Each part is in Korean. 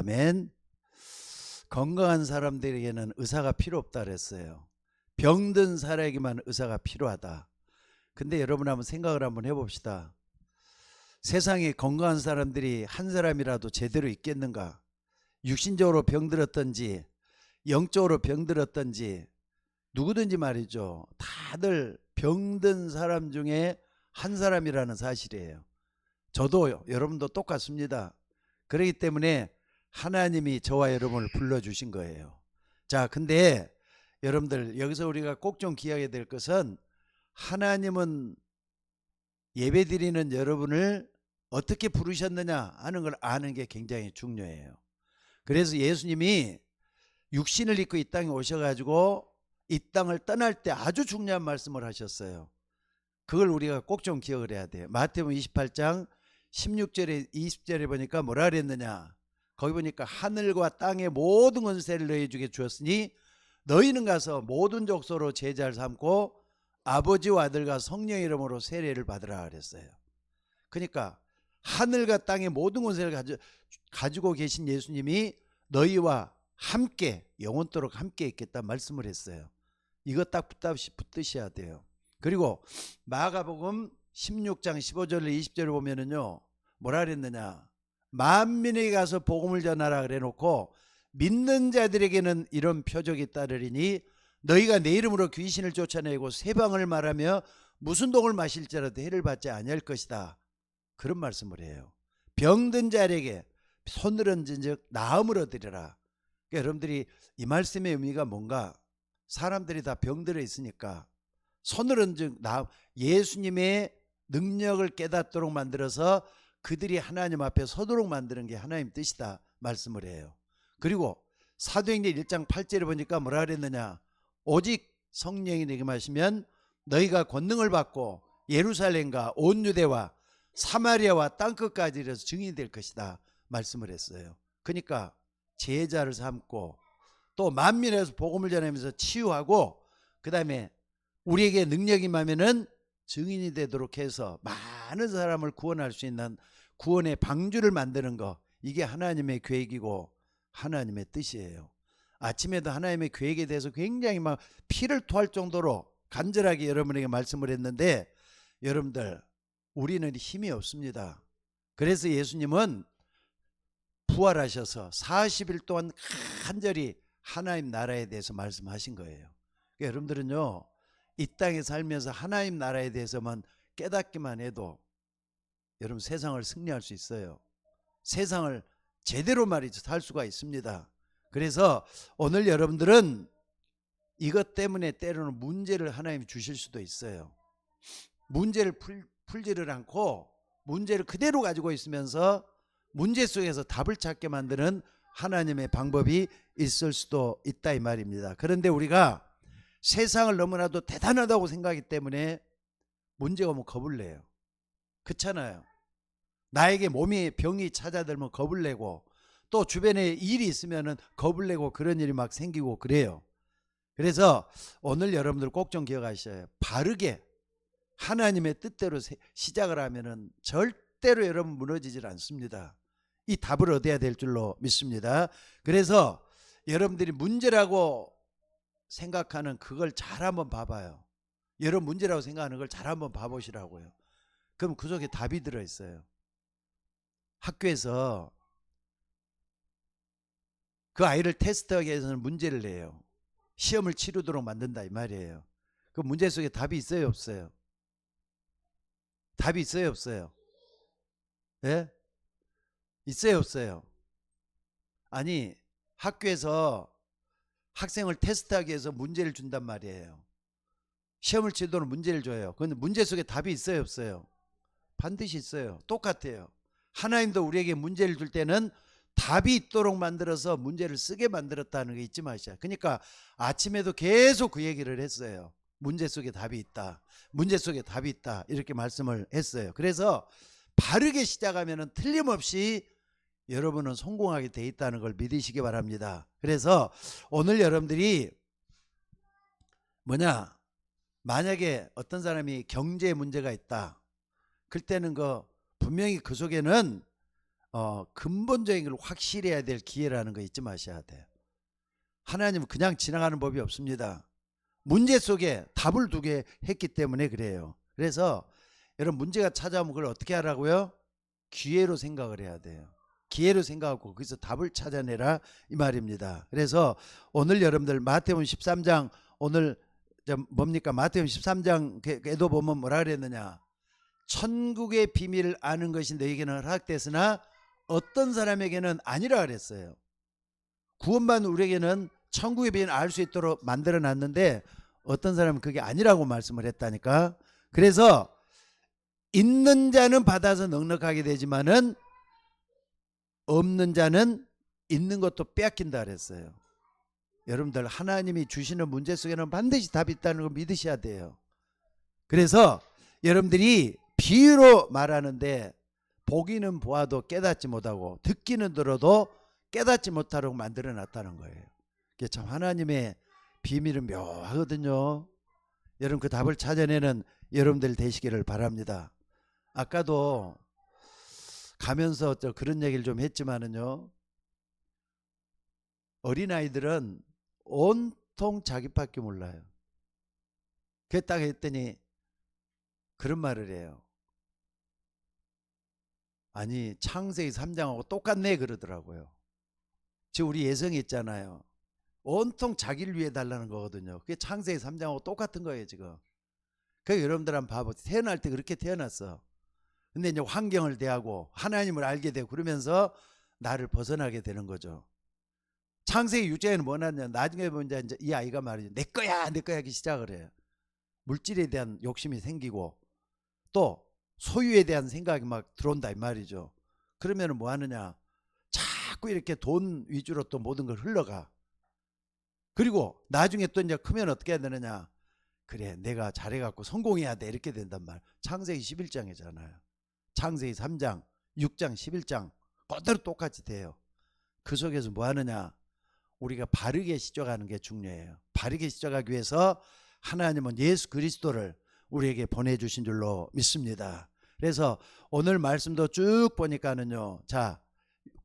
아멘. 건강한 사람들에게는 의사가 필요 없다 그랬어요. 병든 사람에게만 의사가 필요하다. 근데 여러분 한번 생각을 한번 해봅시다. 세상에 건강한 사람들이 한 사람이라도 제대로 있겠는가? 육신적으로 병들었던지 영적으로 병들었던지 누구든지 말이죠. 다들 병든 사람 중에 한 사람이라는 사실이에요. 저도 여러분도 똑같습니다. 그렇기 때문에 하나님이 저와 여러분을 불러주신 거예요. 자, 근데 여러분들 여기서 우리가 꼭 좀 기억해야 될 것은 하나님은 예배드리는 여러분을 어떻게 부르셨느냐 하는 걸 아는 게 굉장히 중요해요. 그래서 예수님이 육신을 입고 이 땅에 오셔가지고 이 땅을 떠날 때 아주 중요한 말씀을 하셨어요. 그걸 우리가 꼭 좀 기억을 해야 돼요. 마태복음 28장 16절에 20절에 보니까 뭐라 그랬느냐. 거기 보니까 하늘과 땅의 모든 권세를 너희에게 주었으니 너희는 가서 모든 족속으로 제자를 삼고 아버지와 아들과 성령의 이름으로 세례를 받으라 그랬어요. 그러니까 하늘과 땅의 모든 권세를 가지고 계신 예수님이 너희와 함께 영원토록 함께 있겠다 말씀을 했어요. 이거 딱 붙드셔야 돼요. 그리고 마가복음 16장 15절 20절을 보면은요 뭐라 그랬느냐. 만민에게 가서 복음을 전하라 그래 놓고 믿는 자들에게는 이런 표적이 따르리니 너희가 내 이름으로 귀신을 쫓아내고 세방을 말하며 무슨 독을 마실지라도 해를 받지 아니할 것이다. 그런 말씀을 해요. 병든 자에게 손을 얹은 즉 나음을 얻으리라. 그러니까 여러분들이 이 말씀의 의미가 뭔가 사람들이 다 병들어 있으니까 손을 얹은 나음, 예수님의 능력을 깨닫도록 만들어서 그들이 하나님 앞에 서도록 만드는 게 하나님 뜻이다 말씀을 해요. 그리고 사도행전 1장 8절에 보니까 뭐라 그랬느냐. 오직 성령이 내게 마시면 너희가 권능을 받고 예루살렘과 온 유대와 사마리아와 땅끝까지 이르러서 증인이 될 것이다 말씀을 했어요. 그러니까 제자를 삼고 또 만민에서 복음을 전하면서 치유하고 그 다음에 우리에게 능력이 임하면은 증인이 되도록 해서 많은 사람을 구원할 수 있는 구원의 방주를 만드는 거, 이게 하나님의 계획이고 하나님의 뜻이에요. 아침에도 하나님의 계획에 대해서 굉장히 막 피를 토할 정도로 간절하게 여러분에게 말씀을 했는데 여러분들 우리는 힘이 없습니다. 그래서 예수님은 부활하셔서 40일 동안 간절히 하나님 나라에 대해서 말씀하신 거예요. 그러니까 여러분들은요 이 땅에 살면서 하나님 나라에 대해서만 깨닫기만 해도 여러분 세상을 승리할 수 있어요. 세상을 제대로 말이죠 살 수가 있습니다. 그래서 오늘 여러분들은 이것 때문에 때로는 문제를 하나님이 주실 수도 있어요. 문제를 풀지를 않고 문제를 그대로 가지고 있으면서 문제 속에서 답을 찾게 만드는 하나님의 방법이 있을 수도 있다 이 말입니다. 그런데 우리가 세상을 너무나도 대단하다고 생각하기 때문에 문제가 오면 겁을 내요. 그렇잖아요. 나에게 몸이 병이 찾아들면 겁을 내고 또 주변에 일이 있으면 겁을 내고 그런 일이 막 생기고 그래요. 그래서 오늘 여러분들 꼭 좀 기억하셔야 해요. 바르게 하나님의 뜻대로 시작을 하면은 절대로 여러분 무너지질 않습니다. 이 답을 얻어야 될 줄로 믿습니다. 그래서 여러분들이 문제라고 생각하는 그걸 잘 한번 봐봐요. 여러분 문제라고 생각하는 걸 잘 한번 봐보시라고요. 그럼 그 속에 답이 들어있어요. 학교에서 그 아이를 테스트하기 위해서는 문제를 내요. 시험을 치르도록 만든다 이 말이에요. 그 문제 속에 답이 있어요 없어요? 답이 있어요 없어요? 예? 있어요 없어요? 아니 학교에서 학생을 테스트하기 위해서 문제를 준단 말이에요. 시험을 치도록 문제를 줘요. 그런데 문제 속에 답이 있어요 없어요? 반드시 있어요. 똑같아요. 하나님도 우리에게 문제를 줄 때는 답이 있도록 만들어서 문제를 쓰게 만들었다는 거 잊지 마시죠. 그러니까 아침에도 계속 그 얘기를 했어요. 문제 속에 답이 있다. 문제 속에 답이 있다. 이렇게 말씀을 했어요. 그래서 바르게 시작하면 틀림없이 여러분은 성공하게 돼 있다는 걸 믿으시기 바랍니다. 그래서 오늘 여러분들이 만약에 어떤 사람이 경제 문제가 있다. 그때는 분명히 그 속에는 근본적인 걸 확실해야 될 기회라는 거 잊지 마셔야 돼요. 하나님은 그냥 지나가는 법이 없습니다. 문제 속에 답을 두게 했기 때문에 그래요. 그래서 여러분 문제가 찾아오면 그걸 어떻게 하라고요? 기회로 생각을 해야 돼요. 기회로 생각하고 거기서 답을 찾아내라 이 말입니다. 그래서 오늘 여러분들 마태복음 13장 오늘 뭡니까? 마태복음 13장에도 보면 뭐라 그랬느냐? 천국의 비밀을 아는 것이 너에게는 허락됐으나 어떤 사람에게는 아니라 그랬어요. 구원받은 우리에게는 천국의 비밀을 알 수 있도록 만들어 놨는데 어떤 사람은 그게 아니라고 말씀을 했다니까. 그래서 있는 자는 받아서 넉넉하게 되지만은 없는 자는 있는 것도 빼앗긴다 그랬어요. 여러분들 하나님이 주시는 문제 속에는 반드시 답이 있다는 걸 믿으셔야 돼요. 그래서 여러분들이 비유로 말하는데 보기는 보아도 깨닫지 못하고 듣기는 들어도 깨닫지 못하도록 만들어 놨다는 거예요. 이게 참 하나님의 비밀은 묘하거든요. 여러분 그 답을 찾아내는 여러분들 되시기를 바랍니다. 아까도 가면서 그런 얘기를 좀 했지만은요. 어린아이들은 온통 자기밖에 몰라요. 그래 딱 했더니 그런 말을 해요. 아니 창세기 3장하고 똑같네 그러더라고요. 지금 우리 예성이 있잖아요. 온통 자기를 위해 달라는 거거든요. 그게 창세기 3장하고 똑같은 거예요 지금. 그러니까 여러분들 한번 봐보세요. 태어날 때 그렇게 태어났어. 근데 이제 환경을 대하고 하나님을 알게 되고 그러면서 나를 벗어나게 되는 거죠. 창세기 6장에는 뭐 나냐? 나중에 보면 이제 이 아이가 말이죠. 내 거야 하기 시작을 해요. 물질에 대한 욕심이 생기고 또 소유에 대한 생각이 막 들어온다 이 말이죠. 그러면 뭐 하느냐? 자꾸 이렇게 돈 위주로 또 모든 걸 흘러가. 그리고 나중에 또 이제 크면 어떻게 해야 되느냐? 그래 내가 잘해갖고 성공해야 돼 이렇게 된단 말. 창세기 11장이잖아요. 창세기 3장, 6장, 11장 그대로 똑같이 돼요. 그 속에서 뭐 하느냐? 우리가 바르게 시작하는 게 중요해요. 바르게 시작하기 위해서 하나님은 예수 그리스도를 우리에게 보내주신 줄로 믿습니다. 그래서 오늘 말씀도 쭉 보니까는요. 자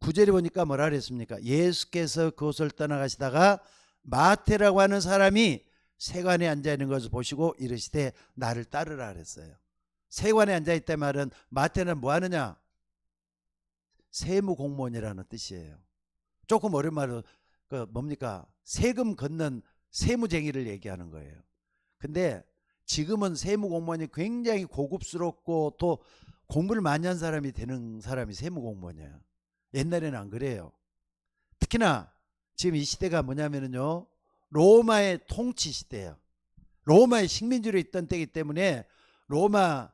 9절에 보니까 뭐라 그랬습니까? 예수께서 그곳을 떠나가시다가 마태라고 하는 사람이 세관에 앉아있는 것을 보시고 이르시되 나를 따르라 그랬어요. 세관에 앉아있다 말은 마태는 뭐 하느냐? 세무공무원이라는 뜻이에요. 조금 어려운 말로 뭡니까? 세금 걷는 세무쟁이를 얘기하는 거예요. 근데 지금은 세무공무원이 굉장히 고급스럽고 또 공부를 많이 한 사람이 되는 사람이 세무공무원이에요. 옛날에는 안 그래요. 특히나 지금 이 시대가 뭐냐면요. 로마의 통치 시대예요. 로마의 식민지로 있던 때이기 때문에 로마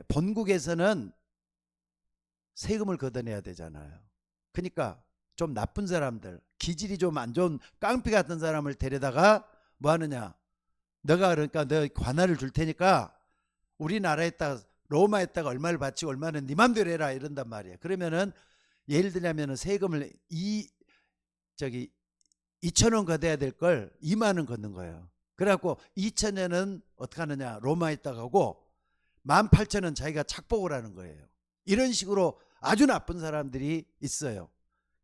본국에서는 세금을 걷어내야 되잖아요. 그러니까 좀 나쁜 사람들, 기질이 좀 안 좋은 깡패 같은 사람을 데려다가 뭐 하느냐? 너가 그러니까 너 관할을 줄 테니까 우리나라에다가 로마에다가 얼마를 바치고 얼마는 네 맘대로 해라 이런단 말이에요. 그러면은 예를 들자면은 세금을 2,000원 걷어야 될 걸 2만 원 걷는 거예요. 그래갖고 2,000원은 어떻게 하느냐? 로마에다가 하고 18,000원 자기가 착복을 하는 거예요. 이런 식으로 아주 나쁜 사람들이 있어요.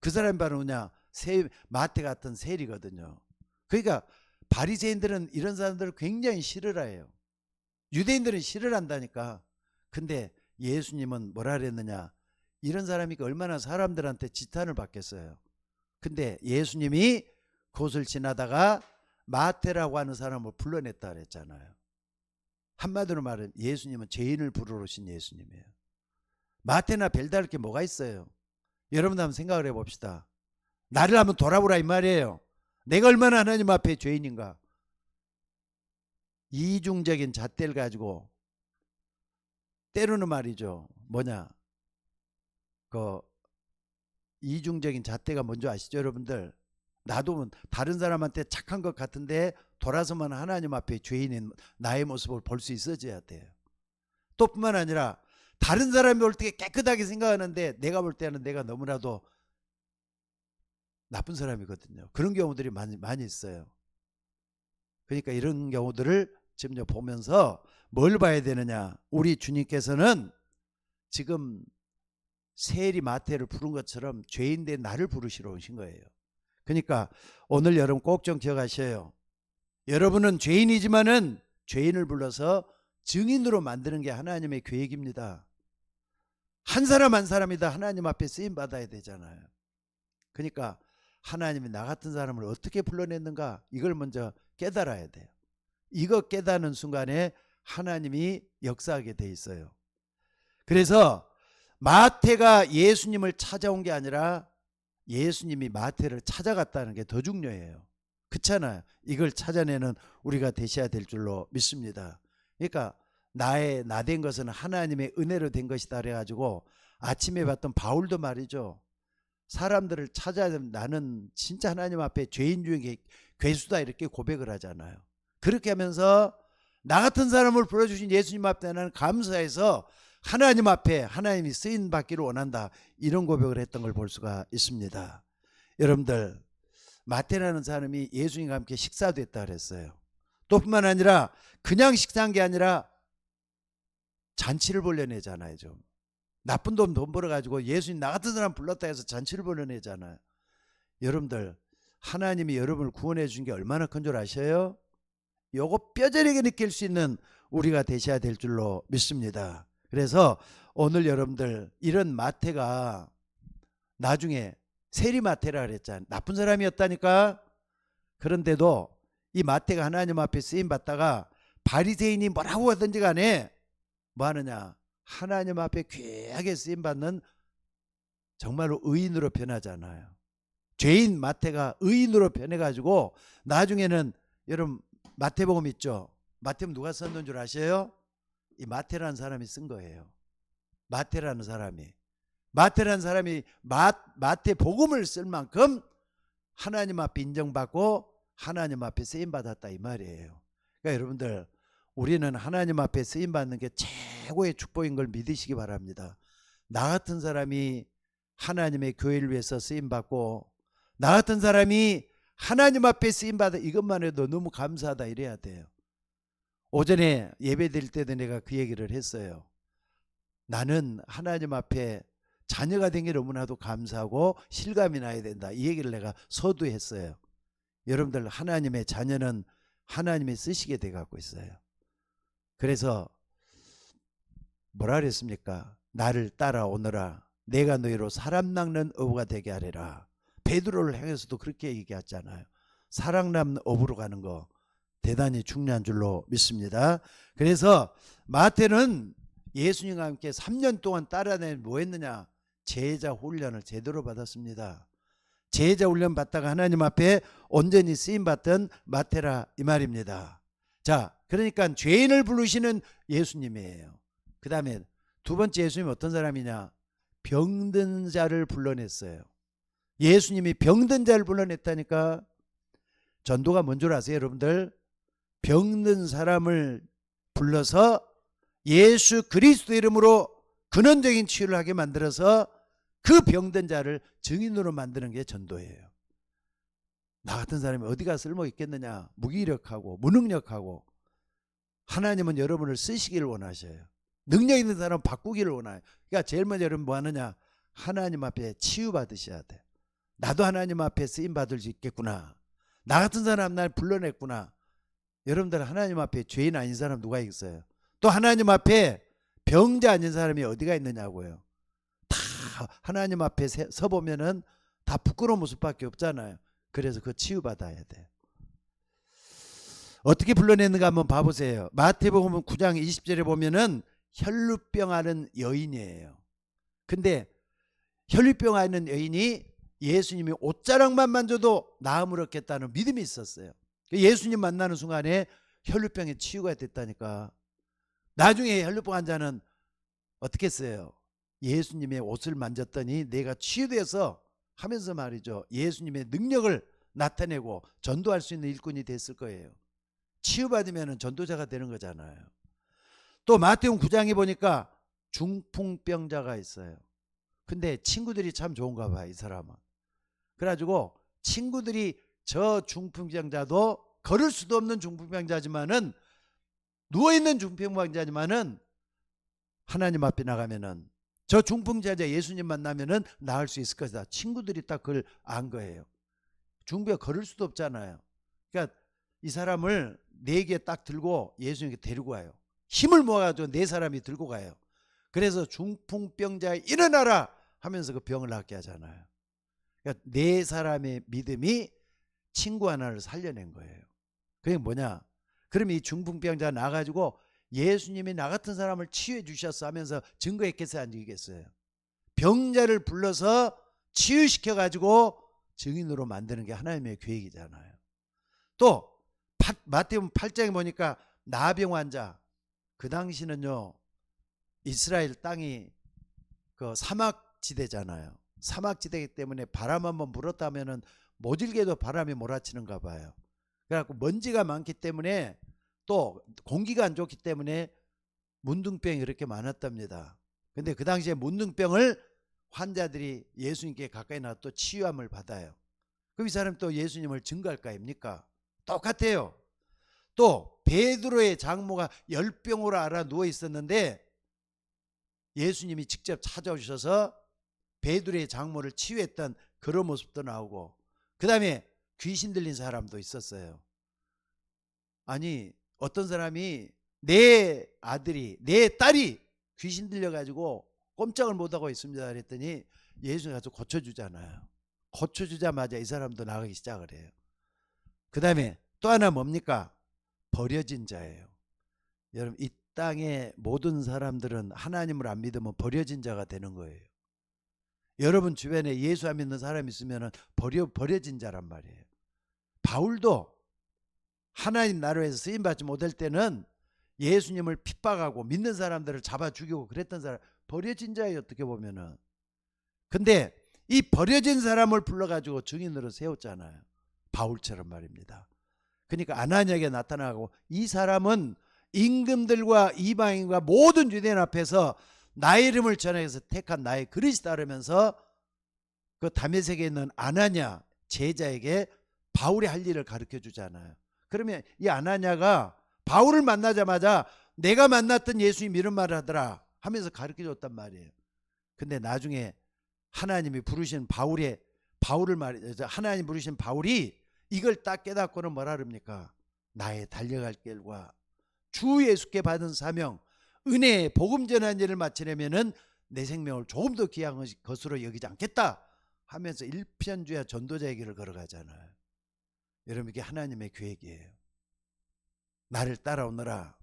그 사람이 바로 뭐냐? 마태 같은 세리거든요. 그러니까 바리새인들은 이런 사람들을 굉장히 싫어해요. 유대인들은 싫어한다니까. 근데 예수님은 뭐라 그랬느냐? 이런 사람이 얼마나 사람들한테 지탄을 받겠어요. 근데 예수님이 그곳을 지나다가 마태라고 하는 사람을 불러냈다 그랬잖아요. 한마디로 말하면 예수님은 죄인을 부르러 오신 예수님이에요. 마태나 별다를 게 뭐가 있어요? 여러분 한번 생각을 해봅시다. 나를 한번 돌아보라 이 말이에요. 내가 얼마나 하나님 앞에 죄인인가. 이중적인 잣대를 가지고 때로는 말이죠. 뭐냐? 그 이중적인 잣대가 뭔지 아시죠 여러분들? 나도 다른 사람한테 착한 것 같은데 돌아서만 하나님 앞에 죄인인 나의 모습을 볼 수 있어져야 돼요. 또 뿐만 아니라 다른 사람이 볼 때 깨끗하게 생각하는데 내가 볼 때는 내가 너무나도 나쁜 사람이거든요. 그런 경우들이 많이 있어요. 그러니까 이런 경우들을 지금 보면서 뭘 봐야 되느냐? 우리 주님께서는 지금 세리 마태를 부른 것처럼 죄인된 나를 부르시러 오신 거예요. 그러니까 오늘 여러분 꼭 좀 기억하셔요. 여러분은 죄인이지만은 죄인을 불러서 증인으로 만드는 게 하나님의 계획입니다. 한 사람 한 사람이 다 하나님 앞에 쓰임 받아야 되잖아요. 그러니까 하나님이 나 같은 사람을 어떻게 불러냈는가, 이걸 먼저 깨달아야 돼요. 이거 깨닫는 순간에 하나님이 역사하게 돼 있어요. 그래서 마태가 예수님을 찾아온 게 아니라 예수님이 마태를 찾아갔다는 게 더 중요해요. 그렇잖아요. 이걸 찾아내는 우리가 되셔야 될 줄로 믿습니다. 그러니까 나의 나된 것은 하나님의 은혜로 된 것이다 그래가지고 아침에 봤던 바울도 말이죠. 사람들을 찾아야 되면 나는 진짜 하나님 앞에 죄인 중에 괴수다 이렇게 고백을 하잖아요. 그렇게 하면서 나 같은 사람을 불러주신 예수님 앞에 나는 감사해서 하나님 앞에 하나님이 쓰임 받기를 원한다, 이런 고백을 했던 걸 볼 수가 있습니다. 여러분들, 마태라는 사람이 예수님과 함께 식사도 했다 그랬어요. 또 뿐만 아니라 그냥 식사한 게 아니라 잔치를 벌려내잖아요. 좀 나쁜 돈 벌어가지고 예수님 나 같은 사람 불렀다 해서 잔치를 벌려내잖아요. 여러분들, 하나님이 여러분을 구원해 준 게 얼마나 큰 줄 아셔요? 요거 뼈저리게 느낄 수 있는 우리가 되셔야 될 줄로 믿습니다. 그래서 오늘 여러분들, 이런 마태가 나중에 세리 마태라 그랬잖아요. 나쁜 사람이었다니까. 그런데도 이 마태가 하나님 앞에 쓰임 받다가 바리새인이 뭐라고 하든지 간에 뭐 하느냐, 하나님 앞에 귀하게 쓰임 받는 정말로 의인으로 변하잖아요. 죄인 마태가 의인으로 변해가지고 나중에는, 여러분 마태복음 있죠? 마태복음 누가 썼는 줄 아세요? 이 마태라는 사람이 쓴 거예요. 마태라는 사람이 마태복음을 쓸 만큼 하나님 앞에 인정받고 하나님 앞에 쓰임받았다, 이 말이에요. 그러니까 여러분들, 우리는 하나님 앞에 쓰임받는 게 최고의 축복인 걸 믿으시기 바랍니다. 나 같은 사람이 하나님의 교회를 위해서 쓰임받고 나 같은 사람이 하나님 앞에 쓰임받아, 이것만 해도 너무 감사하다 이래야 돼요. 오전에 예배 드릴 때도 내가 그 얘기를 했어요. 나는 하나님 앞에 자녀가 된 게 너무나도 감사하고 실감이 나야 된다, 이 얘기를 내가 서두했어요. 여러분들, 하나님의 자녀는 하나님이 쓰시게 돼 갖고 있어요. 그래서 뭐라 그랬습니까? 나를 따라오너라, 내가 너희로 사람 낚는 어부가 되게 하리라. 베드로를 향해서도 그렇게 얘기했잖아요. 사람 낚는 어부로 가는 거 대단히 중요한 줄로 믿습니다. 그래서 마태는 예수님과 함께 3년 동안 따라다니 뭐 했느냐? 제자 훈련을 제대로 받았습니다. 제자 훈련 받다가 하나님 앞에 온전히 쓰임받던 마태라, 이 말입니다. 자, 그러니까 죄인을 부르시는 예수님이에요. 그 다음에 두 번째 예수님이 어떤 사람이냐? 병든 자를 불러냈어요. 예수님이 병든 자를 불러냈다니까. 전도가 뭔 줄 아세요, 여러분들? 병든 사람을 불러서 예수 그리스도 이름으로 근원적인 치유를 하게 만들어서 그 병든 자를 증인으로 만드는 게 전도예요. 나 같은 사람이 어디가 쓸모 있겠느냐? 무기력하고 무능력하고. 하나님은 여러분을 쓰시기를 원하셔요. 능력 있는 사람 바꾸기를 원해요. 그러니까 제일 먼저 여러분 뭐 하느냐? 하나님 앞에 치유받으셔야 돼요. 나도 하나님 앞에 쓰임받을 수 있겠구나. 나 같은 사람 날 불러냈구나. 여러분들, 하나님 앞에 죄인 아닌 사람 누가 있어요? 또 하나님 앞에 병자 아닌 사람이 어디가 있느냐고요. 다 하나님 앞에 서보면은 다 부끄러운 모습밖에 없잖아요. 그래서 그 치유받아야 돼요. 어떻게 불러냈는가 한번 봐보세요. 마태복음 9장 20절에 보면은 혈루병 앓는 여인이에요. 근데 혈루병 앓는 여인이 예수님이 옷자락만 만져도 나음을 얻겠다는 믿음이 있었어요. 예수님 만나는 순간에 혈루병에 치유가 됐다니까. 나중에 혈루병 환자는 어떻게 했어요? 예수님의 옷을 만졌더니 내가 치유돼서 하면서 말이죠, 예수님의 능력을 나타내고 전도할 수 있는 일꾼이 됐을 거예요. 치유받으면 전도자가 되는 거잖아요. 또 마태복음 9장에 보니까 중풍병자가 있어요. 근데 친구들이 참 좋은가 봐, 이 사람은. 그래가지고 친구들이 저 중풍병자도 걸을 수도 없는 중풍병자지만은, 누워있는 중풍병자지만은 하나님 앞에 나가면은 저 중풍자자 예수님 만나면은 나을 수 있을 것이다. 친구들이 딱 그걸 안 거예요. 중풍에 걸을 수도 없잖아요. 그러니까 이 사람을 네 개 딱 들고 예수님께 데리고 가요. 힘을 모아가지고 네 사람이 들고 가요. 그래서 중풍병자 일어나라 하면서 그 병을 낫게 하잖아요. 그러니까 네 사람의 믿음이 친구 하나를 살려낸 거예요. 그게 뭐냐? 그럼 이 중풍병자 나가지고 예수님이 나 같은 사람을 치유해 주셨어 하면서 증거했겠어요, 안 지겠어요? 병자를 불러서 치유시켜 가지고 증인으로 만드는 게 하나님의 계획이잖아요. 또 마태복음 8장에 보니까 나병 환자, 그 당시는요 이스라엘 땅이 그 사막지대잖아요. 사막지대이기 때문에 바람 한번 불었다면은 모질게도 바람이 몰아치는가 봐요. 그래갖고 먼지가 많기 때문에 또 공기가 안 좋기 때문에 문둥병이 그렇게 많았답니다. 근데 그 당시에 문둥병을 환자들이 예수님께 가까이 나와 또 치유함을 받아요. 그럼 이 사람 또 예수님을 증거할 거 아닙니까? 똑같아요. 또 베드로의 장모가 열병으로 앓아 누워 있었는데 예수님이 직접 찾아오셔서 베드로의 장모를 치유했던 그런 모습도 나오고, 그 다음에 귀신 들린 사람도 있었어요. 아니 어떤 사람이 내 아들이 내 딸이 귀신 들려가지고 꼼짝을 못하고 있습니다 그랬더니 예수님 가서 고쳐주잖아요. 고쳐주자마자 이 사람도 나가기 시작을 해요. 그 다음에 또 하나 뭡니까? 버려진 자예요. 여러분 이 땅의 모든 사람들은 하나님을 안 믿으면 버려진 자가 되는 거예요. 여러분 주변에 예수 안 믿는 사람이 있으면 버려진 자란 말이에요. 바울도 하나님 나라에서 쓰임받지 못할 때는 예수님을 핍박하고 믿는 사람들을 잡아 죽이고 그랬던 사람, 버려진 자예요 어떻게 보면은. 근데 이 버려진 사람을 불러가지고 증인으로 세웠잖아요. 바울처럼 말입니다. 그러니까 아나니아에게 나타나고, 이 사람은 임금들과 이방인과 모든 유대인 앞에서 나의 이름을 전해서 택한 나의 그릇이 따르면서 그 다메섹에 있는 아나니아 제자에게 바울이 할 일을 가르쳐 주잖아요. 그러면 이 아나니아가 바울을 만나자마자 내가 만났던 예수님 이런 말을 하더라 하면서 가르쳐 줬단 말이에요. 근데 나중에 하나님이 부르신 하나님 부르신 바울이 이걸 딱 깨닫고는 뭐라 그럽니까? 나의 달려갈 길과 주 예수께 받은 사명, 은혜의 복음 전한 일을 마치려면은 내 생명을 조금 더 귀한 것으로 여기지 않겠다 하면서 일편주야 전도자의 길을 걸어가잖아요. 여러분 이게 하나님의 계획이에요. 나를 따라오너라.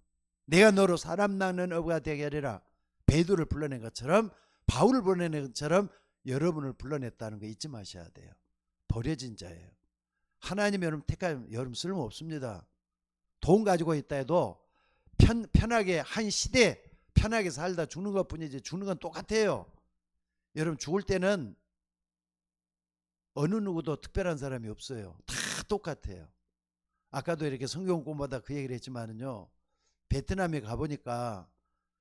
내가 너로 사람 낳는 어부가 되게 하리라. 베드로를 불러낸 것처럼, 바울을 불러낸 것처럼 여러분을 불러냈다는 거 잊지 마셔야 돼요. 버려진 자예요. 하나님 여러분 택하면 여러분 쓸모없습니다. 돈 가지고 있다 해도 편하게 한 시대 편하게 살다 죽는 것뿐이지 죽는 건 똑같아요. 여러분 죽을 때는 어느 누구도 특별한 사람이 없어요. 다 똑같아요. 아까도 이렇게 성경 공부하다 그 얘기를 했지만은요, 베트남에 가보니까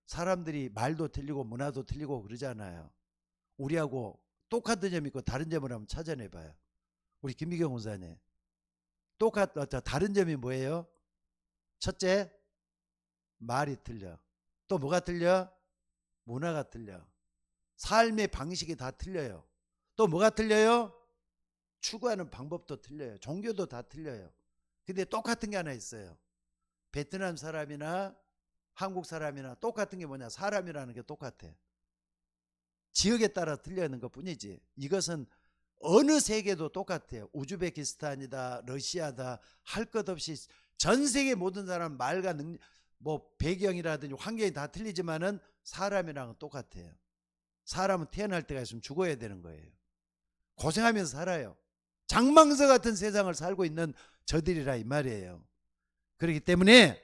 사람들이 말도 틀리고 문화도 틀리고 그러잖아요. 우리하고 똑같은 점이 있고 다른 점을 한번 찾아내봐요. 우리 김미경 원사님, 다른 점이 뭐예요? 첫째, 말이 틀려. 또 뭐가 틀려? 문화가 틀려. 삶의 방식이 다 틀려요. 또 뭐가 틀려요? 추구하는 방법도 틀려요. 종교도 다 틀려요. 근데 똑같은 게 하나 있어요. 베트남 사람이나 한국 사람이나 똑같은 게 뭐냐? 사람이라는 게 똑같아. 지역에 따라 틀려있는 것 뿐이지 이것은 어느 세계도 똑같아요. 우즈베키스탄이다 러시아다 할 것 없이 전 세계 모든 사람 말과 배경이라든지 환경이 다 틀리지만은 사람이랑은 똑같아요. 사람은 태어날 때가 있으면 죽어야 되는 거예요. 고생하면서 살아요. 장망서 같은 세상을 살고 있는 저들이라 이 말이에요. 그렇기 때문에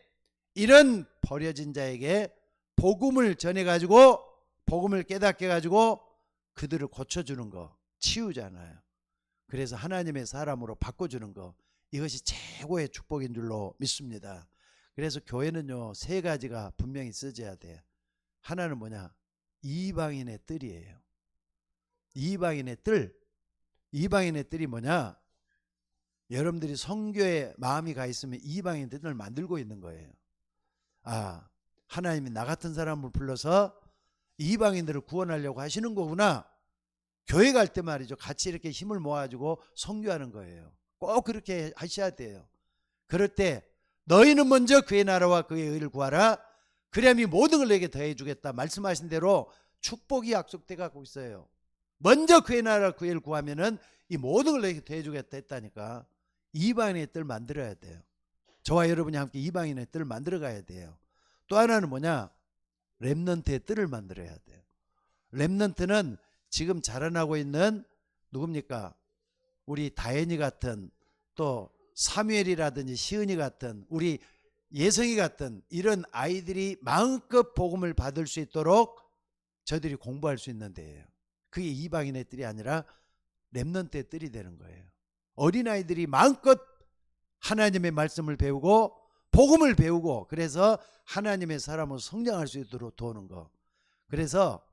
이런 버려진 자에게 복음을 전해가지고 복음을 깨닫게 해가지고 그들을 고쳐주는 거, 치유잖아요. 그래서 하나님의 사람으로 바꿔주는 거, 이것이 최고의 축복인 줄로 믿습니다. 그래서 교회는요 3가지가 분명히 있어져야 돼요. 하나는 뭐냐? 이방인의 뜰이에요. 이방인의 뜰. 이방인의 뜰이 뭐냐? 여러분들이 선교에 마음이 가 있으면 이방인의 뜰을 만들고 있는 거예요. 하나님이 나 같은 사람을 불러서 이방인들을 구원하려고 하시는 거구나. 교회 갈 때 말이죠. 같이 이렇게 힘을 모아가지고 선교하는 거예요. 꼭 그렇게 하셔야 돼요. 그럴 때 너희는 먼저 그의 나라와 그의 의를 구하라. 그리하면 모든 걸 너에게 더해 주겠다. 말씀하신 대로 축복이 약속돼 갖고 있어요. 먼저 그의 나라와 그의 의를 구하면은 이 모든 걸 너에게 더해 주겠다 했다니까. 이방인의 뜰 만들어야 돼요. 저와 여러분이 함께 이방인의 뜰을 만들어 가야 돼요. 또 하나는 뭐냐? 렘넌트의 뜰을 만들어야 돼요. 렘넌트는 지금 자라나고 있는 누굽니까? 우리 다현이 같은, 또 사무엘이라든지 시은이 같은, 우리 예성이 같은 이런 아이들이 마음껏 복음을 받을 수 있도록 저들이 공부할 수 있는 데예요. 그게 이방인의 뜰이 아니라 렘넌트의 뜰이 되는 거예요. 어린아이들이 마음껏 하나님의 말씀을 배우고 복음을 배우고, 그래서 하나님의 사람으로 성장할 수 있도록 도우는 거. 그래서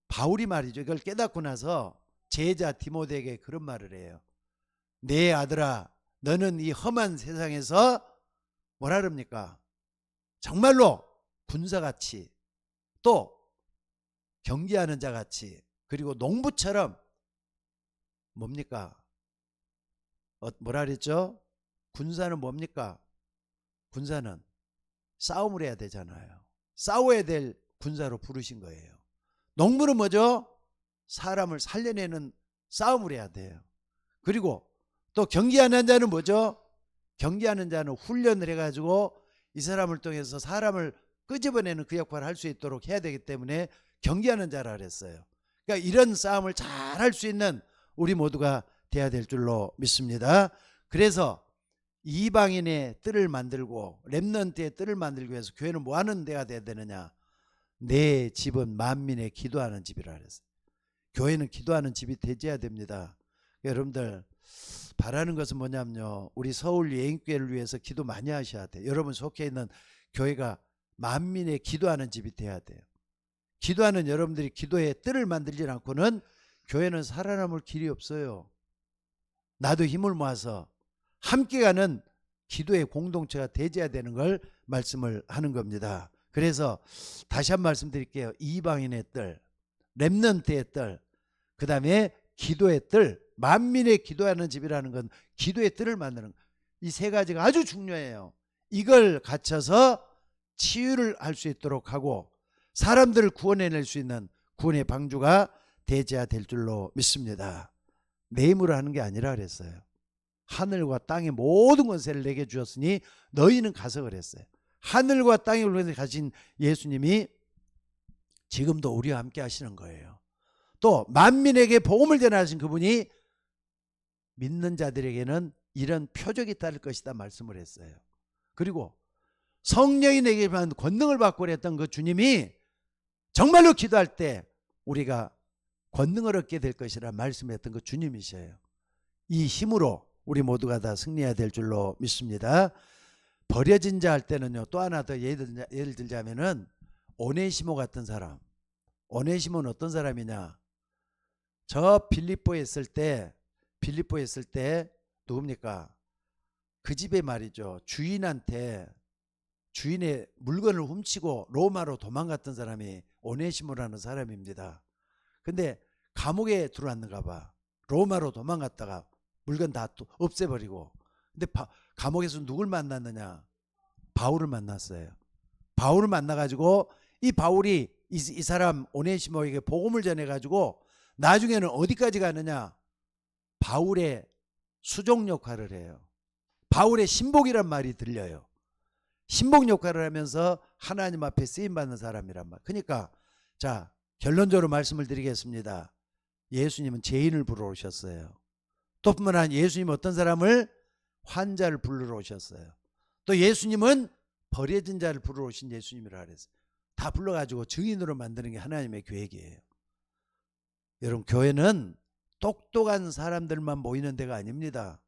바울이 말이죠, 이걸 깨닫고 나서 제자 디모데에게 그런 말을 해요. 내 아들아, 너는 이 험한 세상에서 뭐라 그럽니까? 정말로 군사같이, 또 경계하는 자같이, 그리고 농부처럼 뭡니까? 뭐라 그랬죠? 군사는 뭡니까? 군사는 싸움을 해야 되잖아요. 싸워야 될 군사로 부르신 거예요. 농부는 뭐죠? 사람을 살려내는 싸움을 해야 돼요. 그리고 또 경계하는 자는 뭐죠? 경계하는 자는 훈련을 해가지고 이 사람을 통해서 사람을 끄집어내는 그 역할을 할 수 있도록 해야 되기 때문에 경계하는 자라 그랬어요. 그러니까 이런 싸움을 잘 할 수 있는 우리 모두가 돼야 될 줄로 믿습니다. 그래서 이방인의 뜰을 만들고 렘넌트의 뜰을 만들기 위해서 교회는 뭐 하는 데가 돼야 되느냐? 내 집은 만민의 기도하는 집이라 그랬어요. 교회는 기도하는 집이 되어야 됩니다. 여러분들 바라는 것은 뭐냐면요, 우리 서울 예인교회를 위해서 기도 많이 하셔야 돼요. 여러분 속해 있는 교회가 만민의 기도하는 집이 돼야 돼요. 기도하는 여러분들이 기도의 뜰을 만들지 않고는 교회는 살아남을 길이 없어요. 나도 힘을 모아서 함께 가는 기도의 공동체가 되어야 되는 걸 말씀을 하는 겁니다. 그래서 다시 한 말씀 드릴게요. 이방인의 뜰, 렘넌트의 뜰, 그 다음에 기도의 뜰, 만민의 기도하는 집이라는 건 기도의 뜰을 만드는, 이 세 가지가 아주 중요해요. 이걸 갖춰서 치유를 할 수 있도록 하고 사람들을 구원해낼 수 있는 구원의 방주가 되어야 될 줄로 믿습니다. 내 힘으로 하는 게 아니라 그랬어요. 하늘과 땅의 모든 권세를 내게 주었으니 너희는 가서 그랬어요. 하늘과 땅의 권세를 가진 예수님이 지금도 우리와 함께 하시는 거예요. 또 만민에게 복음을 전하신 그분이 믿는 자들에게는 이런 표적이 따를 것이다 말씀을 했어요. 그리고 성령이 내게만 권능을 받고 그랬던 그 주님이 정말로 기도할 때 우리가 권능을 얻게 될 것이라 말씀했던 그 주님이셔요. 이 힘으로 우리 모두가 다 승리해야 될 줄로 믿습니다. 버려진 자 할 때는요, 또 하나 더 예를 들자면은 오네시모 같은 사람. 오네시모는 어떤 사람이냐? 저 빌립보에 있을 때 누굽니까? 그 집에 말이죠, 주인한테 주인의 물건을 훔치고 로마로 도망갔던 사람이 오네시모라는 사람입니다. 근데 감옥에 들어왔는가 봐. 로마로 도망갔다가 물건 다 없애버리고. 근데 감옥에서 누굴 만났느냐? 바울을 만났어요. 바울을 만나가지고 이 바울이 이 사람 오네시모에게 복음을 전해가지고 나중에는 어디까지 가느냐? 바울의 수종 역할을 해요. 바울의 신복이란 말이 들려요. 신복 역할을 하면서 하나님 앞에 쓰임받는 사람이란 말. 그러니까 자, 결론적으로 말씀을 드리겠습니다. 예수님은 죄인을 부르러 오셨어요. 또 뿐만 아니라 예수님은 어떤 사람을? 환자를 부르러 오셨어요. 또 예수님은 버려진 자를 부르러 오신 예수님이라 그랬어요. 다 불러가지고 증인으로 만드는 게 하나님의 계획이에요. 여러분, 교회는 똑똑한 사람들만 모이는 데가 아닙니다.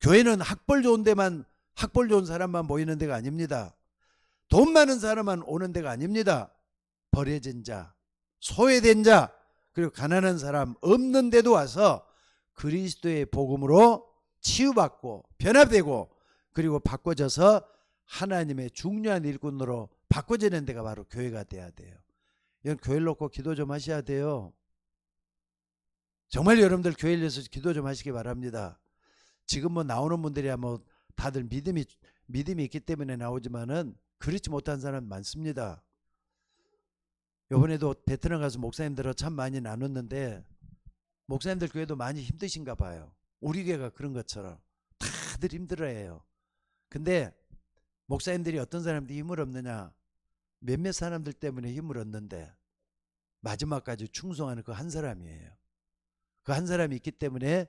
교회는 학벌 좋은 사람만 모이는 데가 아닙니다. 돈 많은 사람만 오는 데가 아닙니다. 버려진 자, 소외된 자, 그리고 가난한 사람 없는 데도 와서 그리스도의 복음으로 치유받고 변화되고 그리고 바꿔져서 하나님의 중요한 일꾼으로 바꿔지는 데가 바로 교회가 돼야 돼요. 이건 교회를 놓고 기도 좀 하셔야 돼요. 정말 여러분들 교회를 위해서 기도 좀 하시기 바랍니다. 지금 뭐 나오는 분들이야 뭐 다들 믿음이 있기 때문에 나오지만은 그렇지 못한 사람 많습니다. 이번에도 베트남 가서 목사님들하고 참 많이 나눴는데 목사님들 교회도 많이 힘드신가 봐요. 우리 교회가 그런 것처럼 다들 힘들어해요. 근데 목사님들이 어떤 사람들이 힘을 얻느냐? 몇몇 사람들 때문에 힘을 얻는데 마지막까지 충성하는 그 한 사람이에요. 그 한 사람이 있기 때문에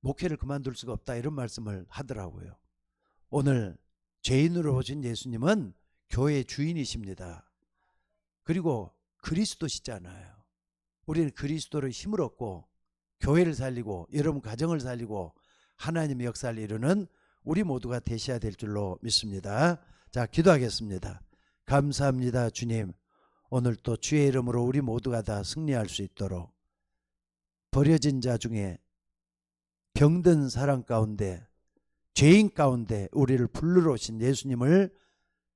목회를 그만둘 수가 없다, 이런 말씀을 하더라고요. 오늘 죄인으로 오신 예수님은 교회의 주인이십니다. 그리고 그리스도시잖아요. 우리는 그리스도로 힘을 얻고 교회를 살리고 여러분 가정을 살리고 하나님의 역사를 이루는 우리 모두가 되셔야 될 줄로 믿습니다. 자, 기도하겠습니다. 감사합니다, 주님. 오늘 또 주의 이름으로 우리 모두가 다 승리할 수 있도록 버려진 자 중에 병든 사람 가운데 죄인 가운데 우리를 불러러 오신 예수님을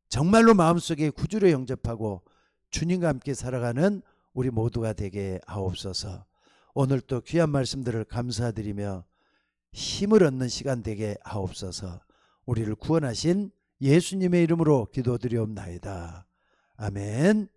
정말로 마음속에 구주로 영접하고 주님과 함께 살아가는 우리 모두가 되게 하옵소서. 오늘 또 귀한 말씀들을 감사드리며 힘을 얻는 시간 되게 하옵소서. 우리를 구원하신 예수님의 이름으로 기도드리옵나이다. 아멘.